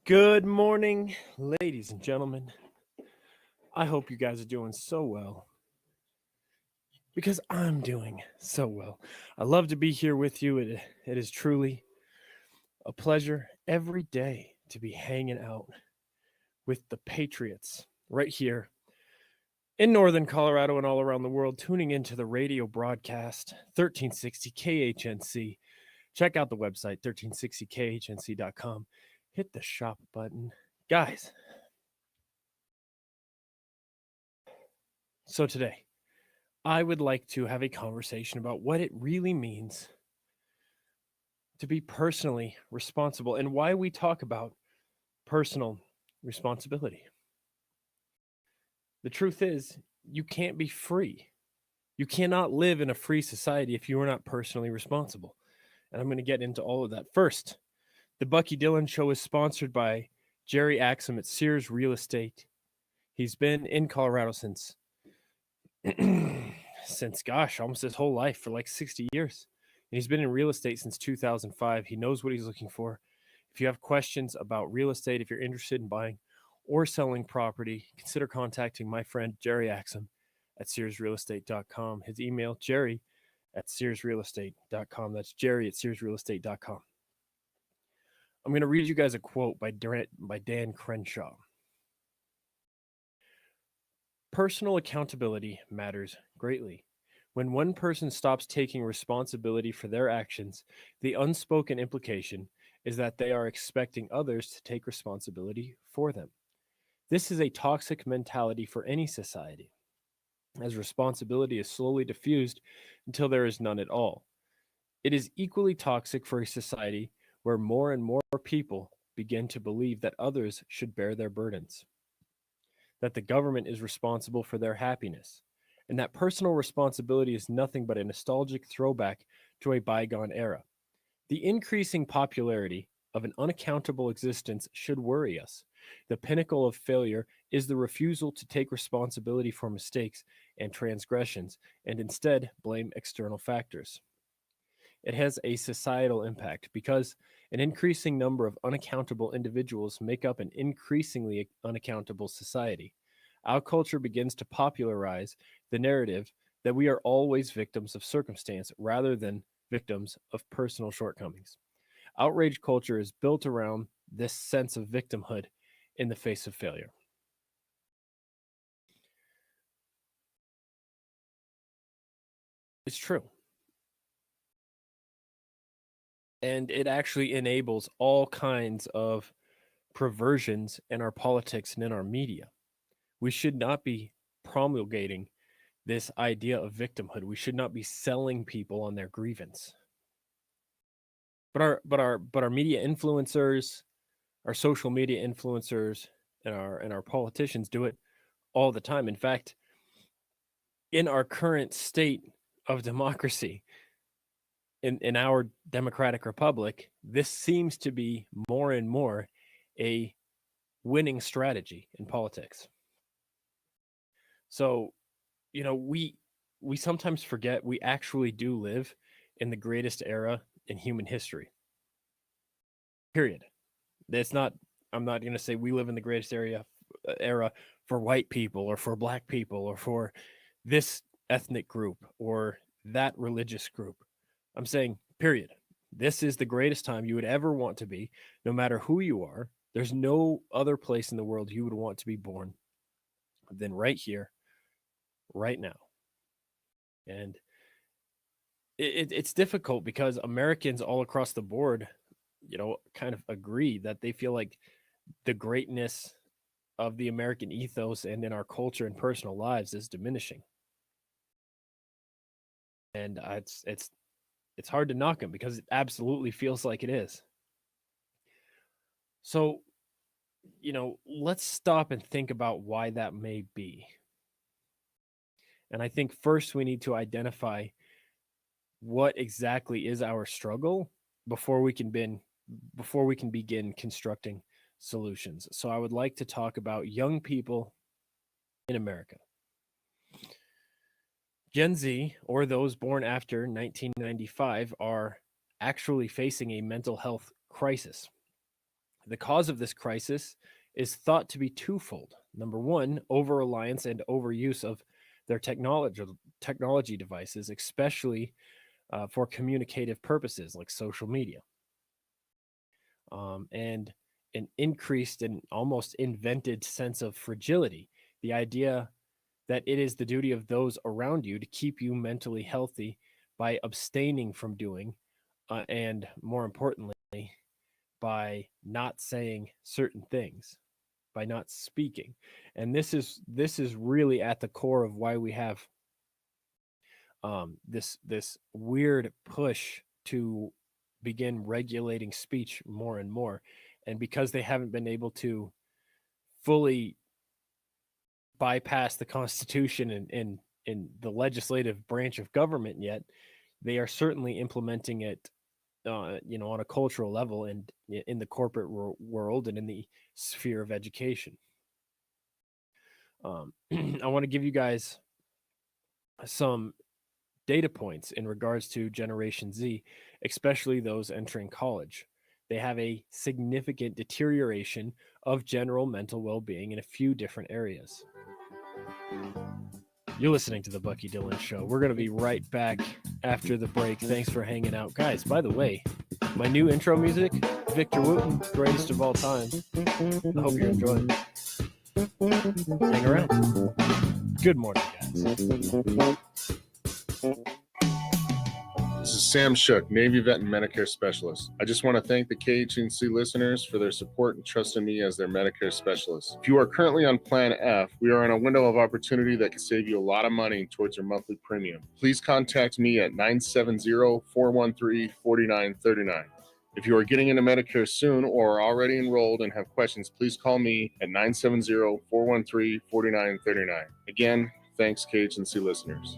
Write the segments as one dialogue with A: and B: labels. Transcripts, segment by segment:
A: Good morning, ladies and gentlemen. I hope you guys are doing so well because I'm doing so well. I love to be here with you. It is truly a pleasure every day to be hanging out with the Patriots right here in northern Colorado and all around the world, tuning into the radio broadcast 1360 KHNC. Check out the website 1360khnc.com. Hit the shop button. Guys, so today, I would like to have a conversation about what it really means to be personally responsible and why we talk about personal responsibility. The truth is, you can't be free. You cannot live in a free society if you are not personally responsible. And I'm going to get into all of that. First, the Bucky Dillon show is sponsored by Jerry Axum at Sears Real Estate. He's been in Colorado since almost his whole life, for like 60 years. And he's been in real estate since 2005. He knows what he's looking for. If you have questions about real estate, if you're interested in buying or selling property, consider contacting my friend Jerry Axum at SearsRealEstate.com. His email, Jerry at SearsRealEstate.com. That's Jerry at SearsRealEstate.com. I'm going to read you guys a quote by Dan Crenshaw. Personal accountability matters greatly. When one person stops taking responsibility for their actions, the unspoken implication is that they are expecting others to take responsibility for them. This is a toxic mentality for any society, as responsibility is slowly diffused until there is none at all. It is equally toxic for a society where more and more people begin to believe that others should bear their burdens, that the government is responsible for their happiness, and that personal responsibility is nothing but a nostalgic throwback to a bygone era. The increasing popularity of an unaccountable existence should worry us. The pinnacle of failure is the refusal to take responsibility for mistakes and transgressions and instead blame external factors. It has a societal impact because an increasing number of unaccountable individuals make up an increasingly unaccountable society. Our culture begins to popularize the narrative that we are always victims of circumstance rather than victims of personal shortcomings. Outrage culture is built around this sense of victimhood in the face of failure. It's true. And it actually enables all kinds of perversions in our politics and in our media. We should not be promulgating this idea of victimhood. We should not be selling people on their grievance. But our media influencers, our social media influencers, and our politicians do it all the time. In fact, in our current state of democracy, in our democratic republic, this seems to be more and more a winning strategy in politics. So, we sometimes forget we actually do live in the greatest era in human history. Period. It's not. I'm not going to say we live in the greatest era for white people or for black people or for this ethnic group or that religious group. I'm saying, period. This is the greatest time you would ever want to be, no matter who you are. There's no other place in the world you would want to be born than right here, right now. And it's difficult because Americans all across the board, kind of agree that they feel like the greatness of the American ethos and in our culture and personal lives is diminishing. And it's hard to knock them because it absolutely feels like it is. So, let's stop and think about why that may be. And I think first we need to identify what exactly is our struggle before we can begin constructing solutions. So I would like to talk about young people in America. Gen Z, or those born after 1995, are actually facing a mental health crisis. The cause of this crisis is thought to be twofold. Number one, over-reliance and overuse of their technology devices, especially for communicative purposes like social media. And an increased and almost invented sense of fragility. The idea that it is the duty of those around you to keep you mentally healthy by abstaining from doing, and more importantly, by not saying certain things, by not speaking. And this is really at the core of why we have this weird push to begin regulating speech more and more. And because they haven't been able to fully bypass the Constitution and in the legislative branch of government yet, they are certainly implementing it, on a cultural level and in the corporate world and in the sphere of education. I want to give you guys some data points in regards to Generation Z, especially those entering college. They have a significant deterioration of general mental well-being in a few different areas. You're listening to the Bucky Dillon Show. We're going to be right back after the break. Thanks for hanging out. Guys, by the way, my new intro music, Victor Wooten, greatest of all time. I hope you're enjoying it. Hang around. Good morning, guys.
B: This is Sam Shook, Navy Vet and Medicare Specialist. I just want to thank the KHNC listeners for their support and trust in me as their Medicare specialist. If you are currently on Plan F, we are in a window of opportunity that can save you a lot of money towards your monthly premium. Please contact me at 970-413-4939. If you are getting into Medicare soon or are already enrolled and have questions, please call me at 970-413-4939. Again, thanks KHNC listeners.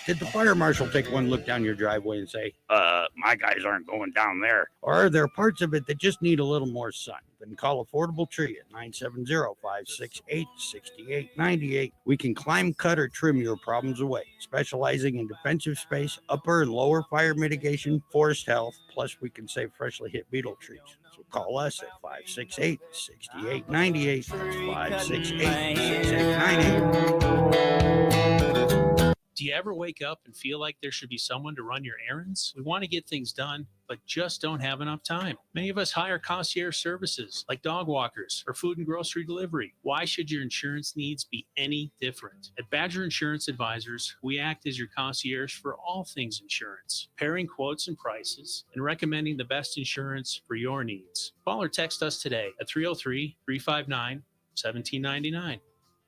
C: Did the fire marshal take one look down your driveway and say, my guys aren't going down there? Or are there parts of it that just need a little more sun? Then call Affordable Tree at 970-568-6898. We can climb, cut, or trim your problems away, specializing in defensive space, upper and lower fire mitigation, forest health, plus we can save freshly hit beetle trees. So call us at 568-6898. 568-6898.
D: Do you ever wake up and feel like there should be someone to run your errands? We want to get things done, but just don't have enough time. Many of us hire concierge services like dog walkers or food and grocery delivery. Why should your insurance needs be any different? At Badger Insurance Advisors, we act as your concierge for all things insurance, pairing quotes and prices, and recommending the best insurance for your needs. Call or text us today at 303-359-1799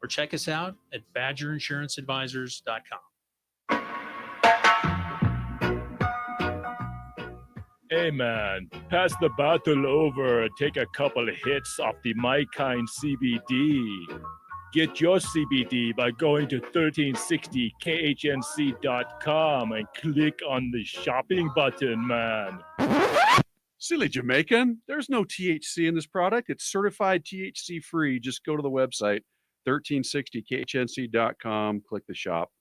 D: or check us out at badgerinsuranceadvisors.com.
E: Hey man, pass the bottle over. Take a couple of hits off the My Kind CBD. Get your CBD by going to 1360khnc.com and click on the shopping button, man.
F: Silly Jamaican, there's no THC in this product. It's certified THC free. Just go to the website, 1360khnc.com, click the shop.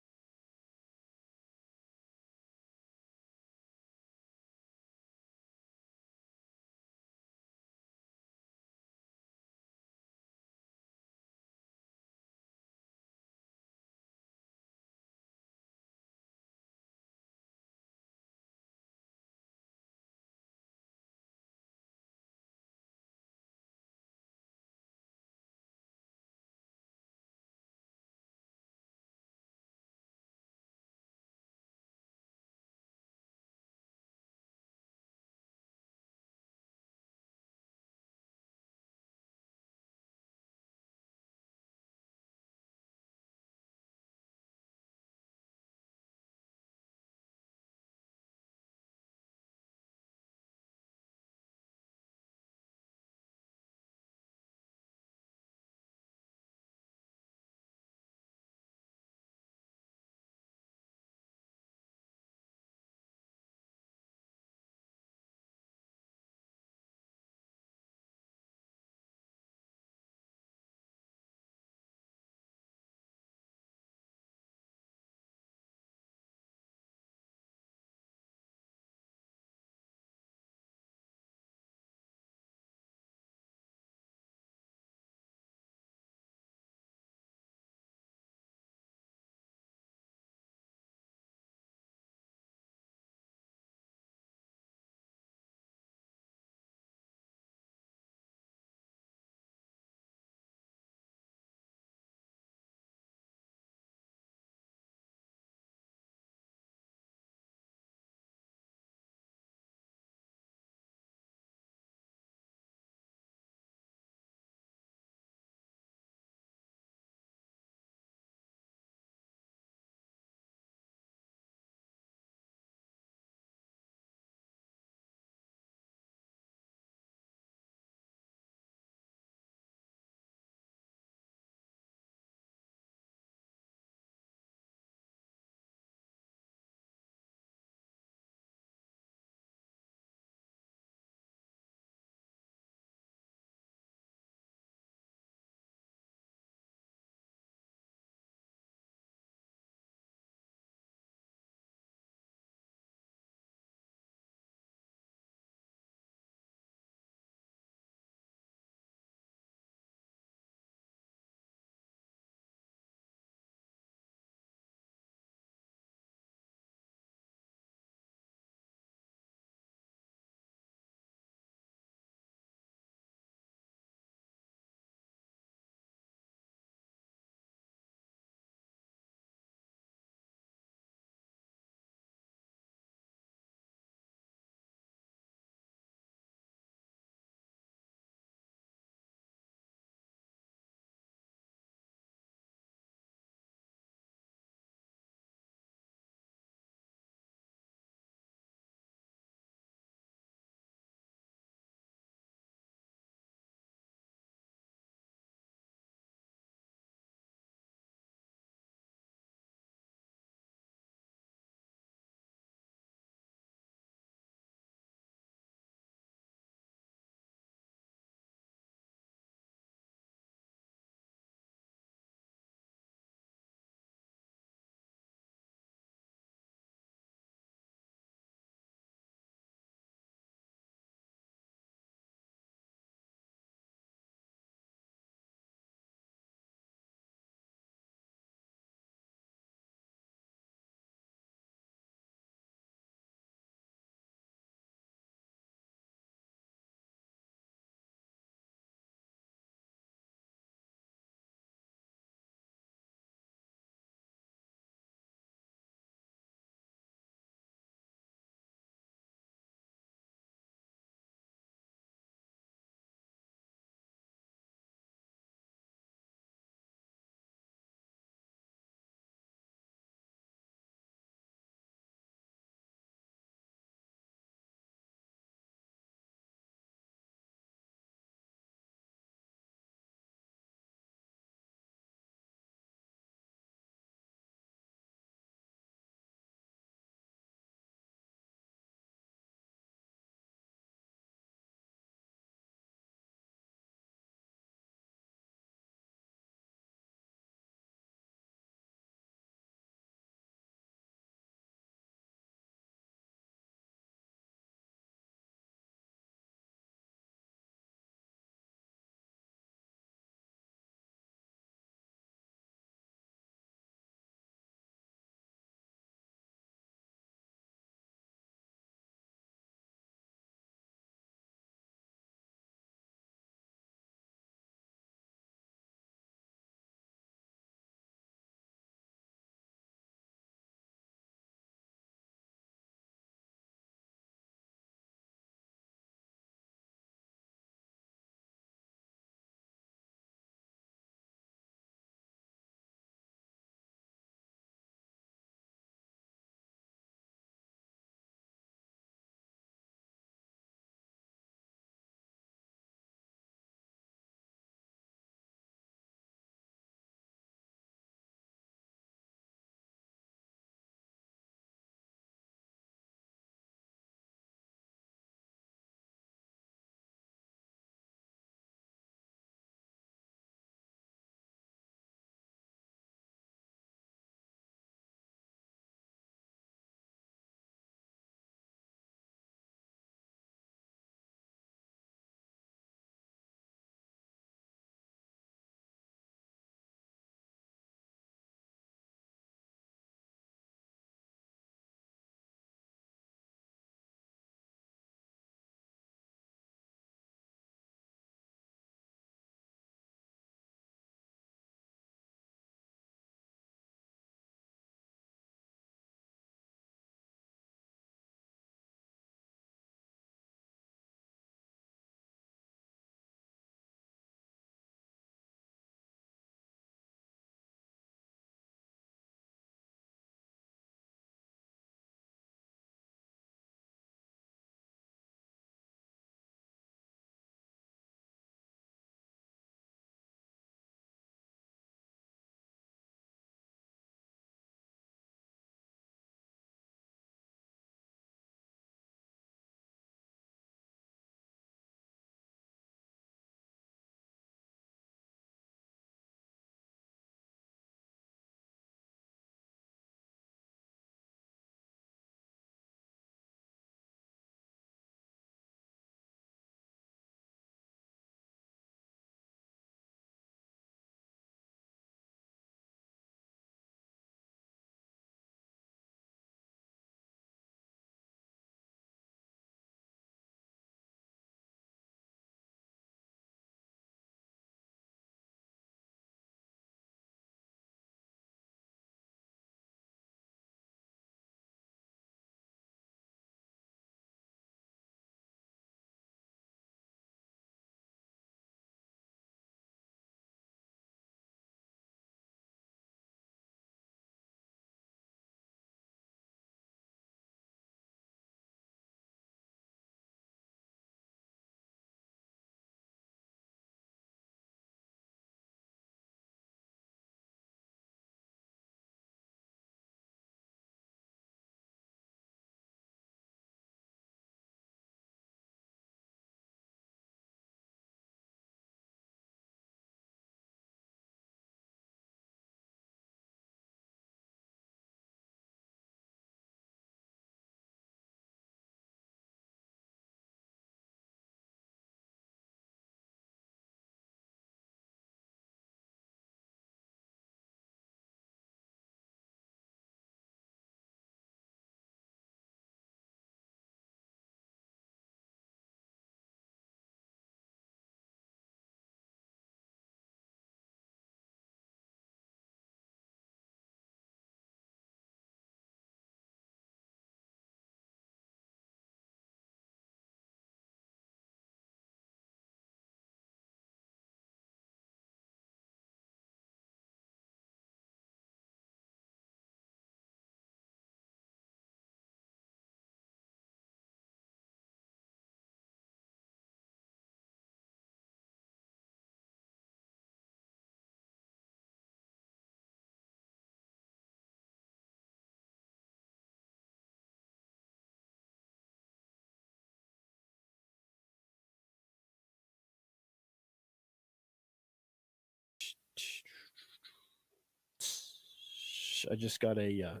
A: I just got a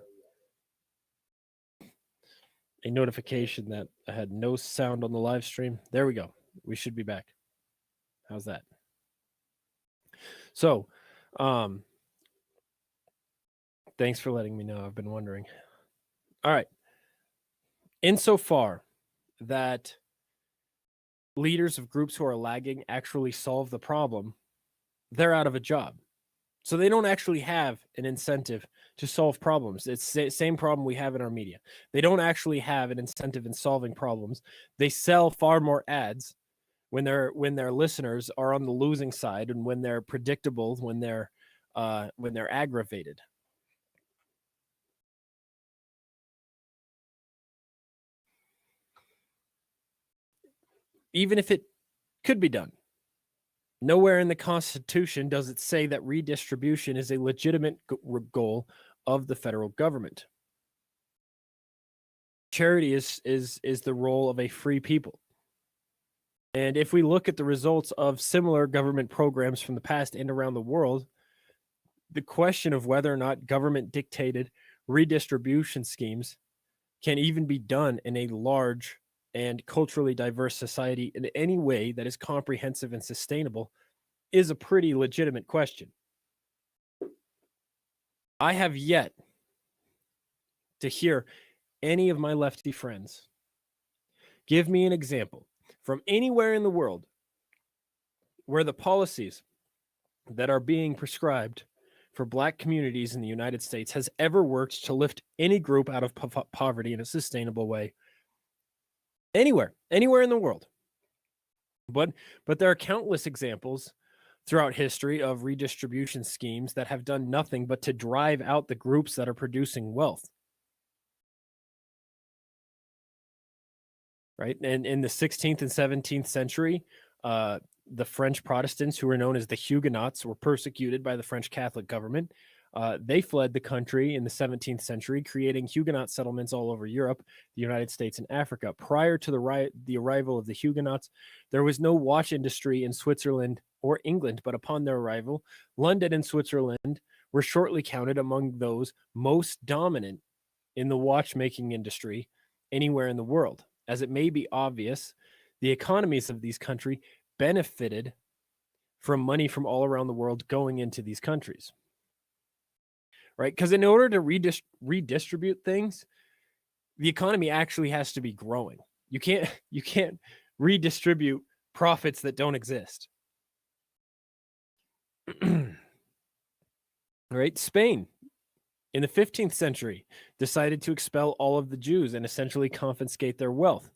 A: notification that I had no sound on the live stream. There we go. We should be back. How's that? So, thanks for letting me know. I've been wondering. All right. Insofar that leaders of groups who are lagging actually solve the problem, they're out of a job. So they don't actually have an incentive to solve problems. It's the same problem we have in our media. They don't actually have an incentive in solving problems. They sell far more ads when their listeners are on the losing side and when they're predictable, when they're aggravated. Even if it could be done. Nowhere in the Constitution does it say that redistribution is a legitimate goal of the federal government. Charity is the role of a free people. And if we look at the results of similar government programs from the past and around the world, the question of whether or not government dictated redistribution schemes can even be done in a large and culturally diverse society in any way that is comprehensive and sustainable is a pretty legitimate question. I have yet to hear any of my lefty friends give me an example from anywhere in the world where the policies that are being prescribed for Black communities in the United States has ever worked to lift any group out of poverty in a sustainable way. Anywhere in the world. But there are countless examples throughout history of redistribution schemes that have done nothing but to drive out the groups that are producing wealth. Right? And in the 16th and 17th century, the French Protestants, who were known as the Huguenots, were persecuted by the French Catholic government. They fled the country in the 17th century, creating Huguenot settlements all over Europe, the United States, and Africa. Prior to the arrival of the Huguenots, there was no watch industry in Switzerland or England, but upon their arrival, London and Switzerland were shortly counted among those most dominant in the watchmaking industry anywhere in the world. As it may be obvious, the economies of these countries benefited from money from all around the world going into these countries. Right? Because in order to redistribute things, the economy actually has to be growing. You can't redistribute profits that don't exist. Right? Spain in the 15th century decided to expel all of the Jews and essentially confiscate their wealth.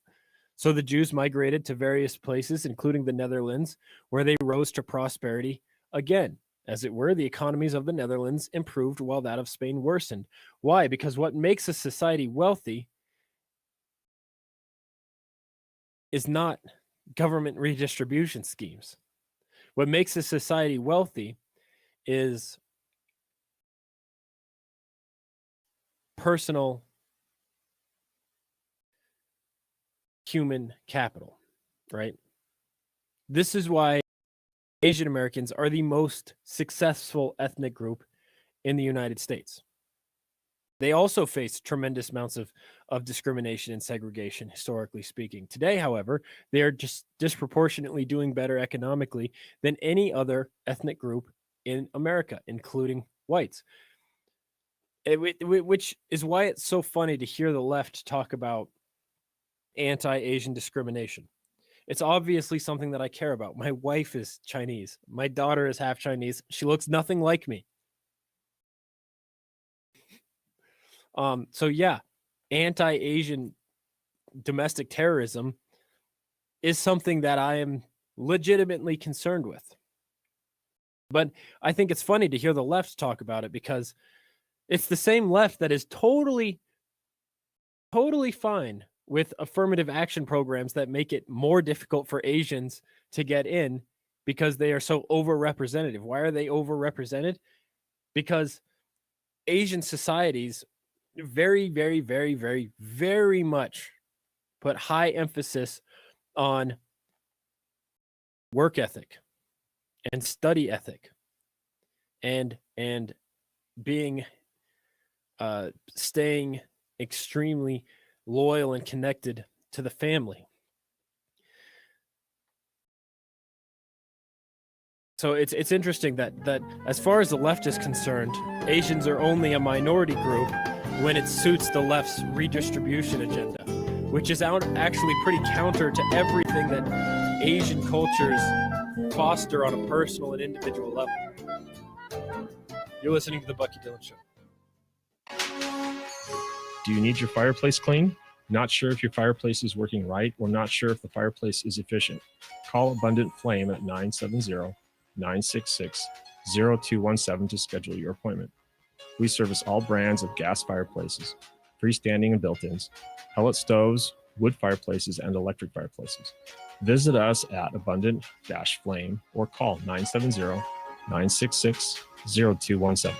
A: So the Jews migrated to various places, including the Netherlands, where they rose to prosperity again. As it were, the economies of the Netherlands improved while that of Spain worsened. Why? Because what makes a society wealthy is not government redistribution schemes. What makes a society wealthy is personal human capital, right? This is why Asian Americans are the most successful ethnic group in the United States. They also face tremendous amounts of discrimination and segregation, historically speaking. Today, however, they are just disproportionately doing better economically than any other ethnic group in America, including whites. Which is why it's so funny to hear the left talk about anti-Asian discrimination. It's obviously something that I care about. My wife is Chinese. My daughter is half Chinese. She looks nothing like me. So yeah, anti-Asian domestic terrorism is something that I am legitimately concerned with. But I think it's funny to hear the left talk about it because it's the same left that is totally fine with affirmative action programs that make it more difficult for Asians to get in because they are so overrepresented. Why are they overrepresented? Because Asian societies very, very, very, very, very much put high emphasis on work ethic and study ethic and being staying extremely loyal and connected to the family. So it's interesting that as far as the left is concerned, Asians are only a minority group when it suits the left's redistribution agenda, which is actually pretty counter to everything that Asian cultures foster on a personal and individual level. You're listening to the Bucky Dillon Show.
G: Do you need your fireplace cleaned? Not sure if your fireplace is working right, or not sure if the fireplace is efficient? Call Abundant Flame at 970-966-0217 to schedule your appointment. We service all brands of gas fireplaces, freestanding and built-ins, pellet stoves, wood fireplaces, and electric fireplaces. Visit us at Abundant-Flame or call 970-966-0217.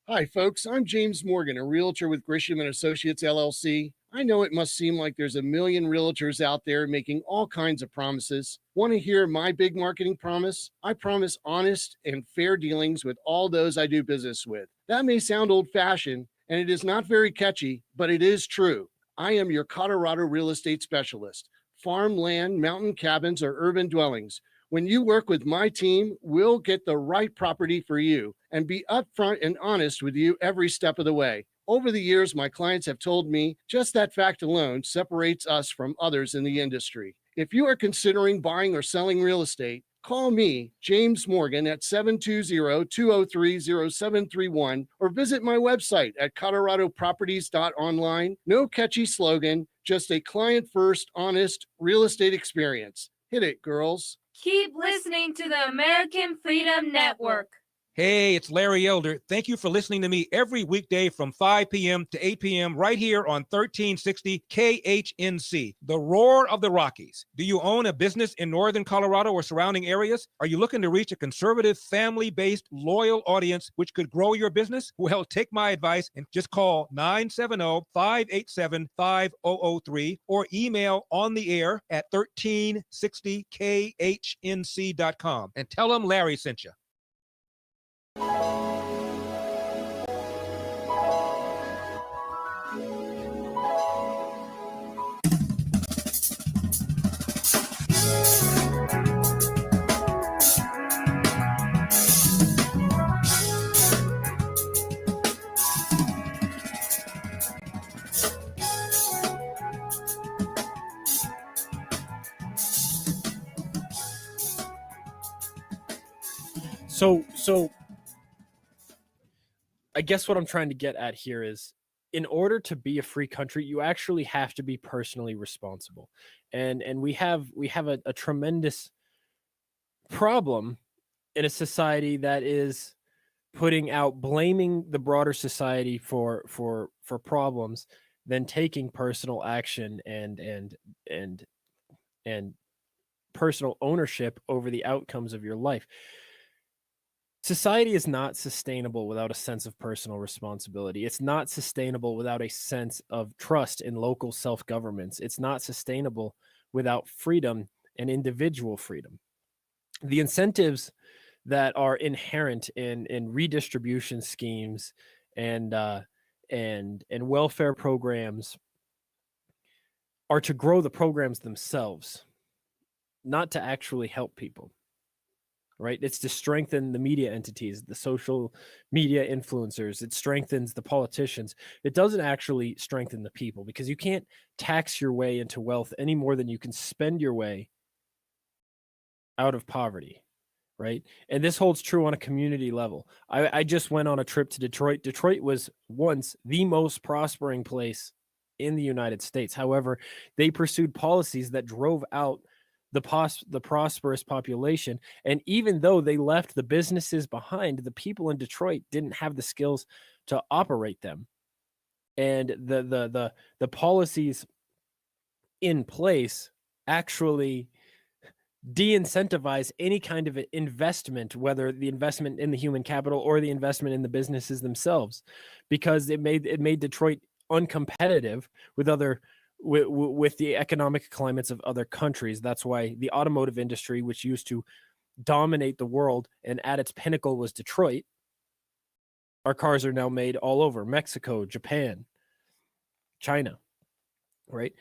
H: Hi, folks. I'm James Morgan, a realtor with Grisham and Associates, LLC. I know it must seem like there's a million realtors out there making all kinds of promises. Want to hear my big marketing promise? I promise honest and fair dealings with all those I do business with. That may sound old-fashioned, and it is not very catchy, but it is true. I am your Colorado real estate specialist. Farm, land, mountain cabins, or urban dwellings. When you work with my team, we'll get the right property for you and be upfront and honest with you every step of the way. Over the years, my clients have told me just that fact alone separates us from others in the industry. If you are considering buying or selling real estate, call me, James Morgan, at 720-203-0731 or visit my website at coloradoproperties.online. No catchy slogan, just a client-first, honest real estate experience. Hit it, girls.
I: Keep listening to the American Freedom Network.
J: Hey, it's Larry Elder. Thank you for listening to me every weekday from 5 p.m. to 8 p.m. right here on 1360 KHNC, the roar of the Rockies. Do you own a business in northern Colorado or surrounding areas? Are you looking to reach a conservative, family-based, loyal audience which could grow your business? Well, take my advice and just call 970-587-5003 or email on the air at 1360khnc.com and tell them Larry sent you.
A: So I guess what I'm trying to get at here is, in order to be a free country, you actually have to be personally responsible. And we have a tremendous problem in a society that is blaming the broader society for problems, than taking personal action and personal ownership over the outcomes of your life. Society is not sustainable without a sense of personal responsibility. It's not sustainable without a sense of trust in local self-governments. It's not sustainable without freedom and individual freedom. The incentives that are inherent in redistribution schemes and welfare programs are to grow the programs themselves, not to actually help people. Right? It's to strengthen the media entities, the social media influencers. It strengthens the politicians. It doesn't actually strengthen the people, because you can't tax your way into wealth any more than you can spend your way out of poverty. Right? And this holds true on a community level. I just went on a trip to Detroit. Detroit was once the most prospering place in the United States. However, they pursued policies that drove out the prosperous population. And even though they left the businesses behind, the people in Detroit didn't have the skills to operate them. And the policies in place actually de-incentivize any kind of investment, whether the investment in the human capital or the investment in the businesses themselves, because it made Detroit uncompetitive with with the economic climates of other countries. That's why the automotive industry, which used to dominate the world and at its pinnacle was Detroit, Our cars are now made all over Mexico, Japan, China, right?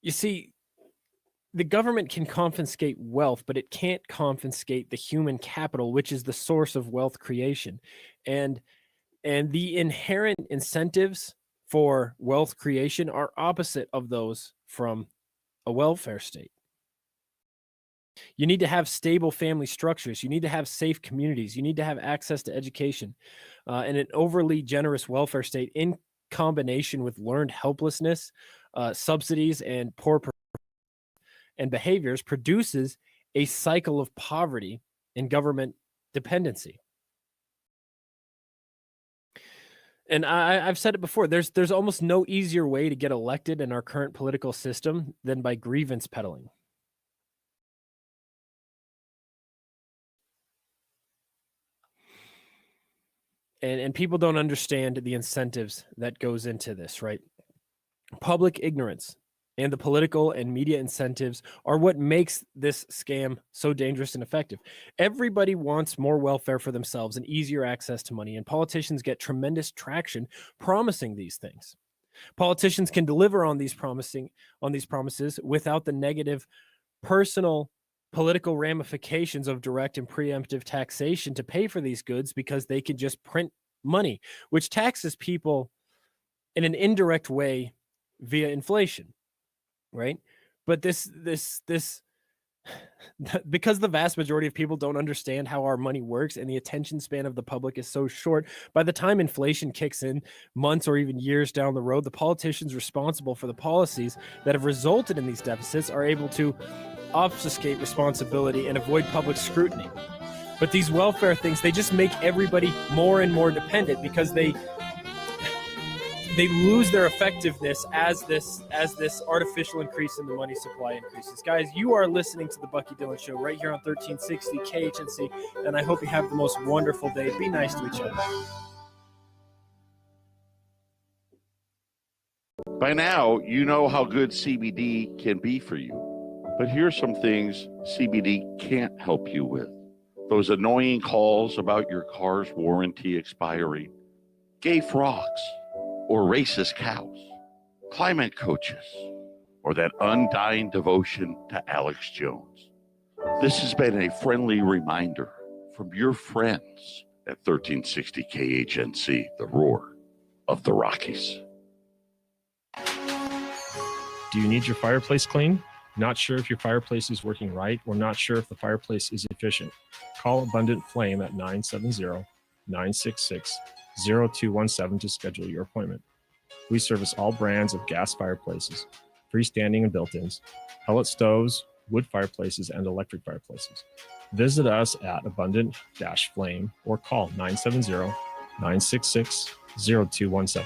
A: You see, the government can confiscate wealth, but it can't confiscate the human capital, which is the source of wealth creation. And the inherent incentives for wealth creation are opposite of those from a welfare state. You need to have stable family structures. You need to have safe communities. You need to have access to education. And an overly generous welfare state in combination with learned helplessness, subsidies, and poor and behaviors produces a cycle of poverty and government dependency. And I've said it before, there's almost no easier way to get elected in our current political system than by grievance peddling. And people don't understand the incentives that goes into this, right? Public ignorance and the political and media incentives are what makes this scam so dangerous and effective. Everybody wants more welfare for themselves and easier access to money, and politicians get tremendous traction promising these things. Politicians can deliver on these promises without the negative personal political ramifications of direct and preemptive taxation to pay for these goods, because they can just print money, which taxes people in an indirect way via inflation, right? But this because the vast majority of people don't understand how our money works and the attention span of the public is so short, by the time inflation kicks in months or even years down the road, the politicians responsible for the policies that have resulted in these deficits are able to obfuscate responsibility and avoid public scrutiny. But these welfare things, they just make everybody more and more dependent, because they lose their effectiveness as this artificial increase in the money supply increases. Guys, you are listening to the Bucky Dillon Show right here on 1360 KHNC, and I hope you have the most wonderful day. Be nice to each other.
K: By now, you know how good CBD can be for you. But here's some things CBD can't help you with. Those annoying calls about your car's warranty expiring, gay frogs, or racist cows, climate coaches, or that undying devotion to Alex Jones. This has been a friendly reminder from your friends at 1360 KHNC, the roar of the Rockies.
G: Do you need your fireplace cleaned? Not sure if your fireplace is working right, or not sure if the fireplace is efficient? Call Abundant Flame at 970-966-0217 to schedule your appointment. We service all brands of gas fireplaces, freestanding and built-ins, pellet stoves, wood fireplaces, and electric fireplaces. Visit us at Abundant-Flame or call 970-966-0217.